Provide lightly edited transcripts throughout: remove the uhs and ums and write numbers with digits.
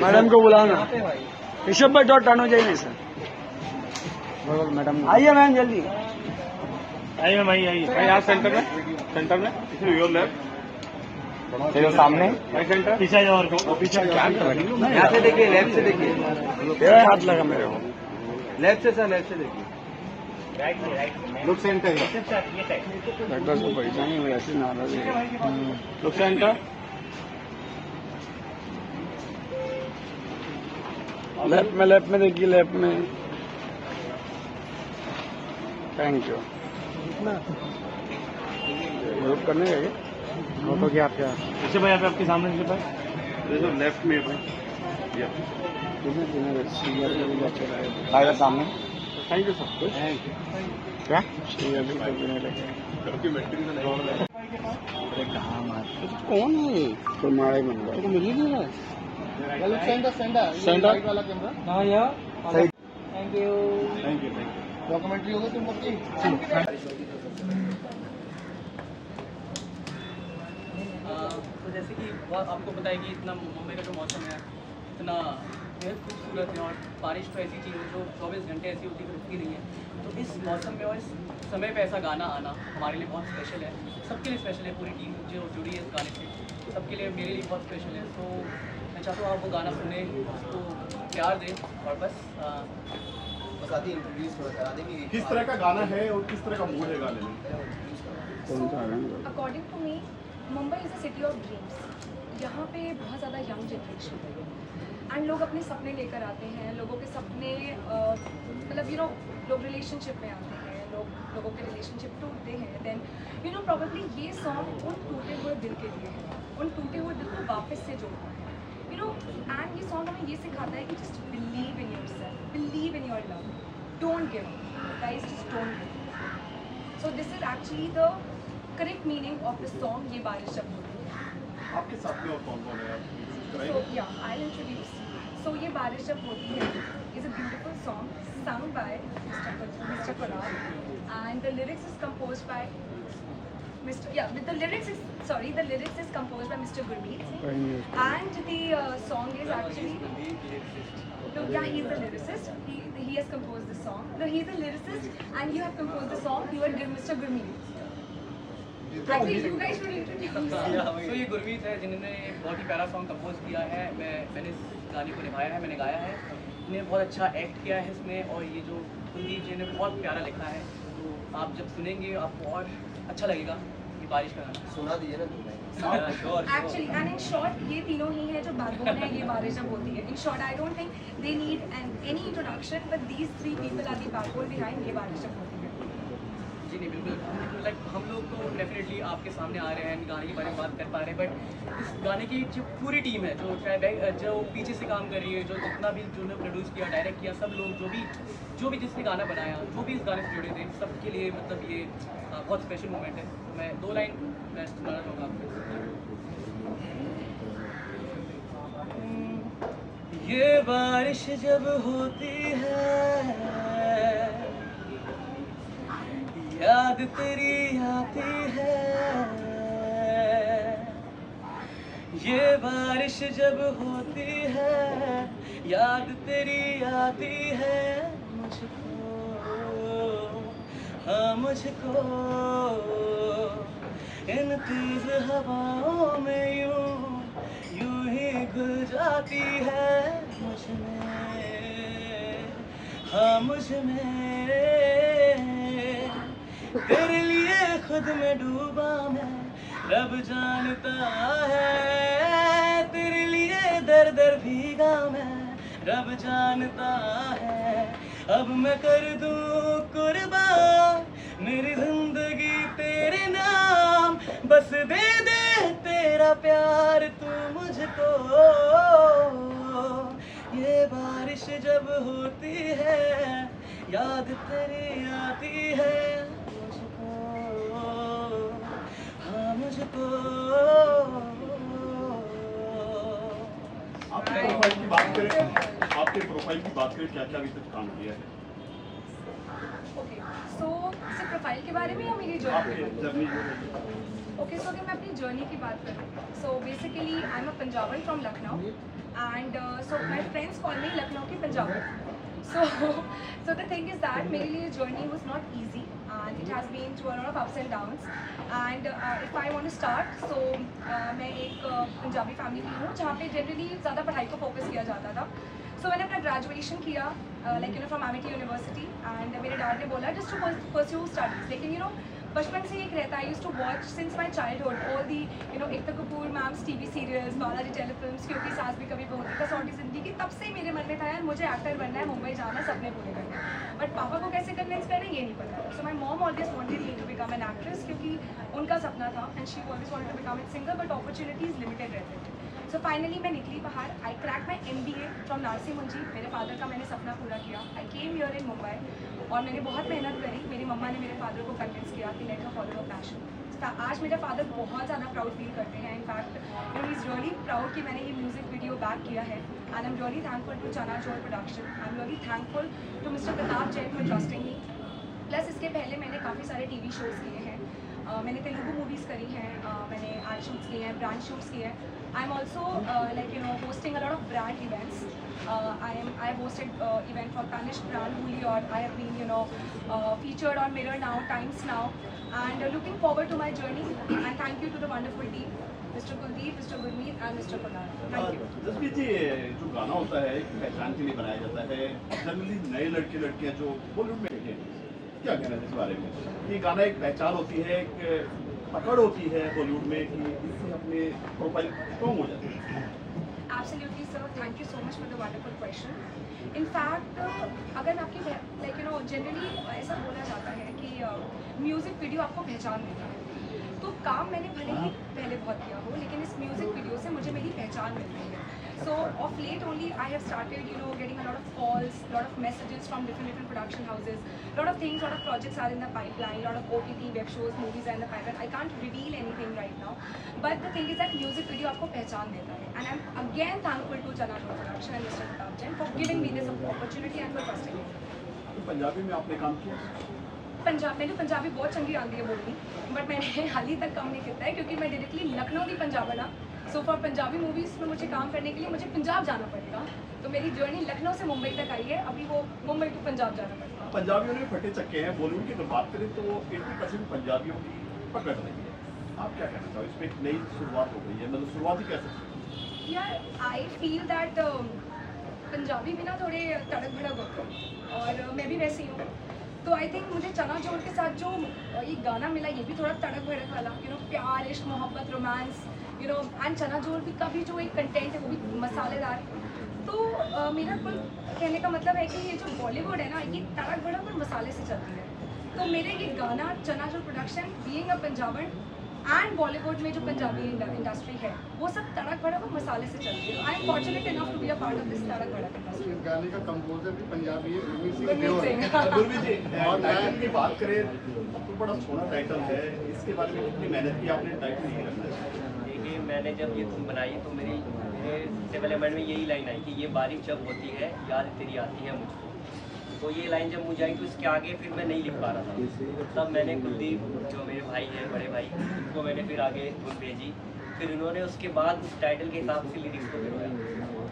Madam को बुलाओ ना। ऋषभ भाई थोड़ा टर्न हो जाइए सर। मैडम आइए मैम जल्दी आइए मैम आइए यहाँ सेंटर में इसमें योर लेफ्ट देखो सामने सेंटर पीछे जाओ और पीछे यहाँ से देखिए, लेफ्ट से देखिए, तेरा हाथ लगा मेरे को। लेफ्ट से सर, लेफ्ट से देखिए। लुक सेंटर डॉक्टर को पैसा नहीं हुआ ऐसे नाराज है। लुक सेंटर लेफ्ट में देखिए, लेफ्ट में। Thank you. ग्रुप करने गए तो क्या आपका ऋषभ भाई आपके सामने ऋषभ भाई लेफ्ट में भाई आएगा सामने। थैंक यू सर क्या कौन है तो मारे मन को मिल ही नहीं रहा। सेंटर वाला कैमरा। हाँ यार थैंक यू। डॉक्यूमेंट्री होगी तुम लोग की। तो जैसे कि आपको पता है कि इतना मुंबई का जो मौसम है इतना बेहद खूबसूरत है और बारिश तो ऐसी चीज़ है जो 24 घंटे ऐसी होती है रुकती नहीं है। तो इस मौसम में और इस समय पे ऐसा गाना आना हमारे लिए बहुत स्पेशल है, सबके लिए स्पेशल है। पूरी टीम जो जुड़ी है इस गाने से सबके लिए, मेरे लिए बहुत स्पेशल है। तो मैं चाहता हूँ आप वो गाना सुने, उसको प्यार दें और बस आती इंट्रोड्यूस करा देंगे। किस तरह का गाना है और किस तरह का मूड है गाने में? According to me Mumbai is a city of dreams. यहाँ पे बहुत ज़्यादा यंग जनरेशन है एंड लोग अपने सपने लेकर आते हैं। लोगों के सपने मतलब लोग रिलेशनशिप में आते हैं, लोगों के रिलेशनशिप टूटते हैं। देन प्रॉबेबली ये सॉन्ग उन टूटे हुए दिल के लिए है, उन टूटे हुए दिल को वापस से जोड़ता है। एंड ये सॉन्ग हमें ये सिखाता है कि just believe in yourself, believe in your love, don't give up guys, just don't give up. So this is actually the correct meaning of the song ये बारिश जब होती है। आपके साथ में और कौन कौन है? So yeah, I'll introduce. So ये बारिश जब होती है is a beautiful song sung by Mr. Parag and the lyrics is composed by the lyrics is composed by Mr. Gurmeet and the song is actually he's the lyricist. He has composed the song. No, he's the lyricist and you have composed the song. You are Mr. Gurmeet. Actually, you guys should introduce. तो ये गुरमीत है जिन्होंने बहुत ही प्यारा song compose किया है। मैंने इस गाने को निभाया है, मैंने गाया है। इन्होंने बहुत अच्छा एक्ट किया है इसमें और ये जो कुलदीप जी ने बहुत प्यारा लिखा है। तो आप जब सुनेंगे आपको और अच्छा लगेगा। ये बारिश का गाना सुना दीजिए ना तुमने। Actually, and in short, ये तीनों ही है जो backbone है ये बारिश जब होती है। In short, I don't think they need any introduction, but these three people are the backbone behind ये बारिश जब होती है। जी नहीं, बिल्कुल लाइक हम लोग तो डेफिनेटली आपके सामने आ रहे हैं, गाने के बारे में बात कर पा रहे हैं, बट इस गाने की जो पूरी टीम है जो जो पीछे से काम कर रही है, जो जितना भी जो प्रोड्यूस किया, डायरेक्ट किया, सब लोग जो भी जिसने गाना बनाया, जो भी इस गाने से जुड़े थे, सबके लिए मतलब ये बहुत स्पेशल मोमेंट है। तो मैं 2 लाइन मैं सुनाना चाहूँगा आपको। ये बारिश जब होती है याद तेरी आती है, ये बारिश जब होती है याद तेरी आती है मुझको, हाँ मुझको इन तेज हवाओं में यूं ही घुल जाती है मुझ में, हाँ मुझ में। तेरे लिए खुद में डूबा मैं, रब जानता है। तेरे लिए दर दर भीगा मैं, रब जानता है। अब मैं कर दूं कुर्बान मेरी जिंदगी तेरे नाम, बस दे दे तेरा प्यार तू मुझको। ये बारिश जब होती है याद तेरी आती है मुझको, हाँ मुझको। आपके प्रोफाइल की बात करें क्या क्या अभी तक काम किया है? ओके, सो सिर्फ प्रोफाइल के बारे में या मेरी जर्नी? ओके, सो अगर मैं अपनी जर्नी की बात करूँ, so basically I am a Punjaban from Lucknow and so my friends call मी लखनऊ की पंजाबन. So the thing is that मेरे लिए journey was not easy and it has been through a lot of ups and downs and if I want to start so मैं एक Punjabi family की हूँ जहाँ पे generally ज़्यादा पढ़ाई को फोकस किया जाता था. So मैंने अपना ग्रेजुएशन किया like from Amity university and मेरे डैड ने बोला जस्ट टू परस्यू स्टडीज, लेकिन बचपन से एक रहता है, use to watch since my childhood all the Ekta Kapoor ma'am's TV serials, Balaji telefilms, क्योंकि सास भी कभी बहू थी, कसौटी जिंदगी, तब से मेरे मन में था यार मुझे एक्टर बनना है, मुंबई जाना है, सपने पूरे करना है. बट पापा को कैसे कन्विंस करना ये नहीं पता था. So my mom always wanted me to become an actress क्योंकि उनका सपना था and she always wanted to become an singer, but opportunities limited रहते थे. सो फाइनली मैं निकली बाहर. I crack my MBA from Narsee Monjee. मेरे फादर का मैंने सपना पूरा किया. आई केम हियर इन मुंबई और मैंने बहुत मेहनत करी. मेरी मम्मा ने मेरे फादर को कन्विंस किया कि let her follow a passion. आज मेरे फादर बहुत ज़्यादा प्राउड फील करते हैं. In fact he is really proud कि मैंने ये म्यूज़िक वीडियो बैक किया है and I am really thankful to Chana Chor production. I am really thankful to mister Pratap Jain for trusting me. Plus इसके पहले मैंने काफ़ी सारे TV शोज़ किए हैं. मैंने तेलुगु मूवीज़ करी हैं, मैंने आर्ट शूट्स किए हैं, ब्रांड शूट्स किए हैं. I am also hosting a lot of brand events. I have hosted event for Tanishq brand Huli, or I have been featured on Mirror Now, Times Now, and looking forward to my journey. And thank you to the wonderful team, Mr. Kuldeep, Mr. Gurmeet, and Mr. Kunal. Thank you. Jaspreet ji, जो गाना होता है एक पहचान के लिए बनाया जाता है, जनरली नए लड़के लड़कियां जो बॉलीवुड में हैं, क्या कहना है इस बारे में? ये गाना एक पहचान होती है, एक पकड़ होती है बॉलीवुड में कि इससे अपने प्रोफाइल स्ट्रॉन्ग हो जाते हैं. Absolutely, sir. Thank you so much for the wonderful question. In fact, अगर मैं आपकी जनरली ऐसा बोला जाता है कि म्यूज़िक वीडियो आपको पहचान देता है, तो काम मैंने भले ही पहले बहुत किया हो, लेकिन इस म्यूज़िक वीडियो से मुझे मेरी पहचान मिल रही है. So of late only I have started getting a lot of calls, lot of messages from different production houses, lot of things, lot of projects are in the pipeline, lot of OTT web shows, movies are in the pipeline. I can't reveal anything right now, but the thing is that music video आपको पहचान देता है. And I'm again thankful to Chana Chor Production and Mr. Pratap Jain for giving me this opportunity and for trusting me. तो पंजाबी में आपने काम किया? मैंने पंजाबी बहुत चंगी आती है बोलनी, बट मैंने हाल ही तक काम नहीं किया है क्योंकि मैं डायरेक्टली लखनऊ की पंजाबन हाँ. सो फॉर पंजाबी मूवीज़ में मुझे काम करने के लिए मुझे पंजाब जाना पड़ेगा. तो मेरी जर्नी लखनऊ से मुंबई तक आई है, अभी वो मुंबई टू पंजाब जाना पड़ेगा. पंजाबियों ने फटे चक्के हैं. बॉलीवुड की अगर बात करें तो 80% पंजाबियों की पकड़ रही है. आप क्या कहना चाहो? इसमें एक नई शुरुआत हो गई है, मतलब शुरुआत ही कैसे? यार आई फील दैट पंजाबी भी ना थोड़े तड़क भड़क होते हैं और मैं भी वैसी हूँ. तो आई थिंक मुझे चना चोर के साथ जो ये गाना मिला ये भी थोड़ा तड़क भड़क वाला, प्यार, इश्क, मोहब्बत, रोमांस, एंड चना चोर भी का भी जो एक कंटेंट है वो भी मसालेदार. तो मेरा कुल कहने का मतलब है कि ये जो बॉलीवुड है ना ये तड़क भड़क और मसाले से चलती है. तो मेरे ये गाना चना Chor production being a Punjaban and Bollywood में जो पंजाबी इंडस्ट्री है वो सब तड़क भड़क और मसाले से चलती है. I am fortunate enough to be a part of this तड़क भड़क इंडस्ट्री. इस गाने का कंपोजर भी पंजाबी है, गुरमीत गुरमीत सिंह. सिंह. गुरमीत जी, और टाइटल की बात करें तो बड़ा सोना टाइटल है. इसके बारे में कितनी मेहनत की आपने टाइटल नहीं रखना चाहिए? देखिए, मैंने जब ये फिल्म बनाई तो मेरे सबसे पहले में यही लाइन आई कि ये बारिश जब होती है याद तेरी आती है मुझको. तो ये लाइन जब मुझे आई तो इसके आगे फिर मैं नहीं लिख पा रहा था. तब मैंने कुलदीप जो मेरे भाई हैं, बड़े भाई, उनको मैंने फिर आगे धुन भेजी. फिर उन्होंने उसके बाद उस टाइटल के हिसाब से लिरिक्स को करवाया.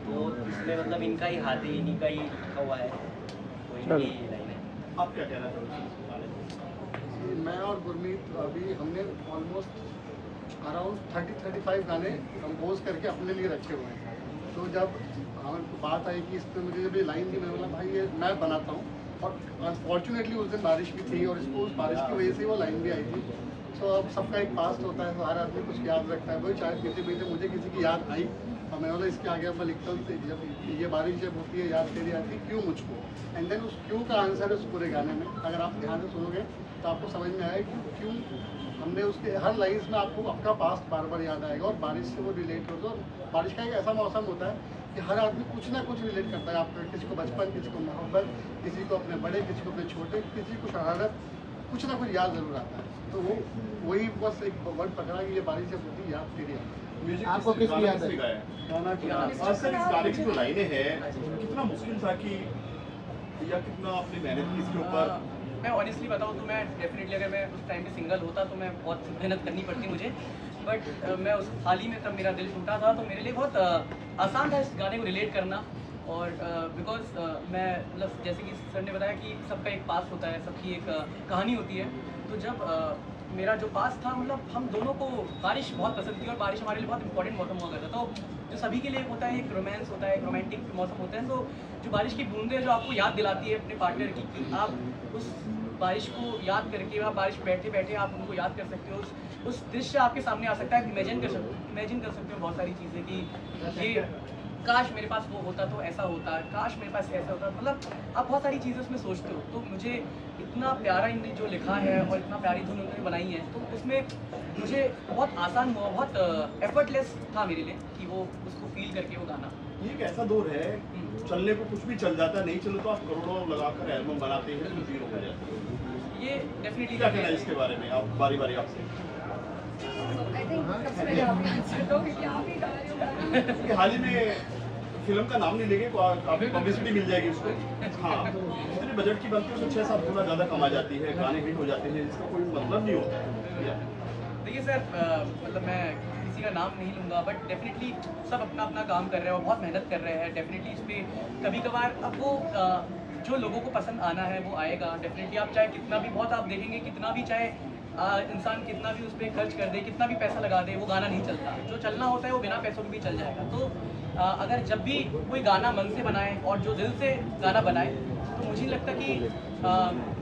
तो इसमें मतलब इनका ही हाथ है, इन्हीं का ही लिखा हुआ है. तो इनकी ही लाइन है. आप क्या कहना चाहोगे? मैं और गुरमीत अभी हमने ऑलमोस्ट अराउंड 30-35 गाने कंपोज करके अपने लिए रखे हुए हैं. तो जब हमें बात आई कि इस पर मुझे जब ये लाइन थी, मैंने बोला भाई ये मैं बनाता हूँ. और अनफॉर्चुनेटली उस दिन बारिश भी थी और इसको उस बारिश की वजह से वो लाइन भी आई थी. तो अब सबका एक पास्ट होता है, तो हर आदमी कुछ याद रखता है. वही शायद पीछे पीछे मुझे किसी की याद आई और मैंने बोला इसके आगे अब मैं लिखता हूँ जब ये बारिश जब होती है याद तेरी आती क्यों मुझको. एंड देन उस क्यों का आंसर है उस पूरे गाने में. अगर आप ध्यान से सुनोगे तो आपको समझ में आएगा कि क्यों हमने उसके हर लाइन्स में आपको आपका पास्ट बार बार याद आएगा और बारिश से वो रिलेट होता है. और बारिश का एक ऐसा मौसम होता है कि हर आदमी कुछ ना कुछ रिलेट करता है. आपका किसी को बचपन, किसी को मोहब्बत, किसी को अपने बड़े, किसी को अपने छोटे, किसी को शरारत, कुछ ना कुछ याद जरूर आता है. तो वो वही बस एक वर्ड पकड़ा कि ये बारिश जब होती याद तेरी आती. म्यूजिक आपको किसकी याद है? गाना की असल इस गाने की जो लाइनें हैं कितना मुश्किल था कि या कितना आपने मेहनत की इसके ऊपर मैं ऑनेस्टली बताऊँ तो मैं डेफिनेटली अगर मैं उस टाइम पे सिंगल होता तो मैं बहुत मेहनत करनी पड़ती मुझे, बट मैं उस हाल ही में तब मेरा दिल टूटा था, तो मेरे लिए बहुत आसान था इस गाने को रिलेट करना। और बिकॉज मैं मतलब जैसे कि सर ने बताया कि सबका एक पास होता है, सबकी एक कहानी होती है। तो जब मेरा जो पास था, मतलब हम दोनों को बारिश बहुत पसंद थी और बारिश हमारे लिए बहुत इंपॉर्टेंट मौसम हुआ करता था। तो जो सभी के लिए होता है, एक रोमांस होता है, एक रोमांटिक मौसम होता है, तो जो बारिश की बूंदें जो आपको याद दिलाती है अपने पार्टनर की, कि आप उस बारिश को याद करके, आप बारिश बैठे बैठे आप उनको याद कर सकते हो, उस दृश्य आपके सामने आ सकता है, इमेजिन कर सकते हो बहुत सारी चीज़ें कि ये काश मेरे पास वो होता तो ऐसा होता, काश मेरे पास ऐसा होता, मतलब आप बहुत सारी चीज़ें उसमें सोचते हो। तो मुझे इतना प्यारा इन्होंने जो लिखा है और इतना प्यारी धुन उन्होंने बनाई है, तो उसमें मुझे बहुत आसान हुआ, बहुत एफर्टलेस था मेरे लिए कि वो उसको फील करके वो गाना। ये एक ऐसा दौर है, चलने को कुछ भी चल जाता है, नहीं चले तो आप करोड़ों लगाकर एल्बम बनाते हैं, तो जीरो हो जाते हैं। ये डेफिनेटली क्या कहना है इसके बारे में, आप बारी बारी आपसे? आई थिंक सबसे पहले आप ही आंसर दो, क्योंकि आप ही गा रहे हो गाना। क्योंकि हाल ही में फिल्म का नाम नहीं लेंगे, काफी पब्लिसिटी मिल जाएगी उसको। हाँ, जितनी बजट की बनती है उससे 6-7 गुना ज़्यादा कमा जाती है, गाने हिट हो जाते हैं, इसका कोई मतलब नहीं होता है। देखिए सर, मतलब मैं किसी का नाम नहीं लूँगा, बट डेफिनेटली सब अपना अपना काम कर रहे हैं और बहुत मेहनत कर रहे हैं। डेफिनेटली इस पर कभी कभार अब वो जो लोगों को पसंद आना है वो आएगा। डेफिनेटली आप चाहे कितना भी, बहुत आप देखेंगे कितना भी, चाहे इंसान कितना भी उस पर खर्च कर दे, कितना भी पैसा लगा दे, वो गाना नहीं चलता। जो चलना होता है वो बिना पैसों के भी चल जाएगा। तो अगर जब भी कोई गाना मन से बनाए और जो दिल से गाना बनाए, तो मुझे लगता कि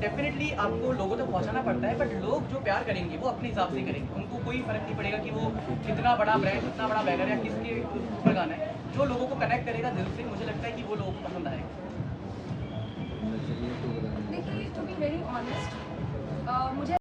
डेफिनेटली आपको लोगों तक पहुंचाना पड़ता है, बट लोग जो प्यार करेंगे वो अपने हिसाब से करेंगे। उनको कोई फर्क नहीं पड़ेगा कि वो कितना बड़ा ब्रांड, कितना बड़ा बैनर या किसके ऊपर गाना है। जो लोगों को कनेक्ट करेगा दिल से, मुझे लगता है कि वो लोगों को पसंद आएगा। देखिए, टू बी वेरी ऑनेस्ट, मुझे